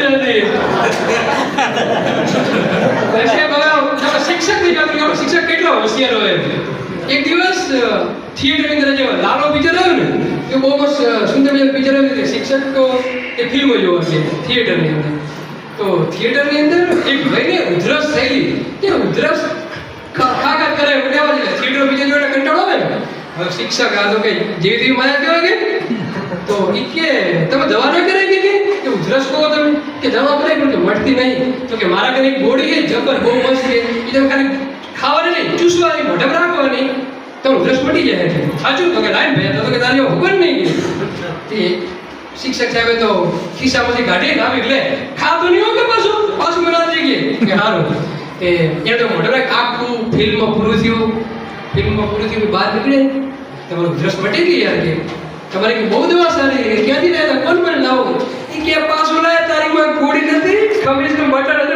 હોતી નથી. શિક્ષક ની વાત કરો, શિક્ષક કેટલો હોશિયાર હોય. એક દિવસ થિયેટરની અંદર જે લાલો પિક્ચર આવ્યું ને એ બહુ મસ્ત સુંદર પિક્ચર આવ્યું. શિક્ષક તો એ ફિલ્મો જોવા છે થિયેટરની અંદર. તો થિયેટરની અંદર એક ભાઈને ઉધરસ થયેલી. તે ઉધરસ ખા કરે ઉઠાવા છે. થિયેટર પિક્ચર જોઈને કંટાળો આવે ને. હવે શિક્ષક આ તો કઈ જેવી તેવી માયા કહેવાય કે તો ઈ કે તમે દવા ન કરાવી કે ઉધરસ કહો તમે કે દવા કરાવી પણ મળતી નહીં. તો કે મારા ઘરે એક ગોળી છે જબર બહુ મસ્ત છે. એ તમે ખાલી ખાવાની નહીં ચૂસવાની મોઢામાં રાખવાની તો ઉધરસ મટી જાય છે. સાચું તો કે લાઈન ભાઈ તો કે તારી હુકમ નહીં કે શિક્ષક સાહેબે તો ખિસ્સામાંથી કાઢી ને આવી એટલે ખાતો નહીં હોય કે પાછું મને જઈએ કે સારું એને તો મોઢામાં આખું ફિલ્મમાં પૂરું થયું બહાર નીકળે તમારું ઉધરસ મટી ગઈ યાર કે તમારે કે બહુ દવા સારી ક્યાંથી લાવ્યા કોણ મને લાવો એ કે પાછું લાવ્યા તારી માં ગોળી નથી ખમીસ નું બટન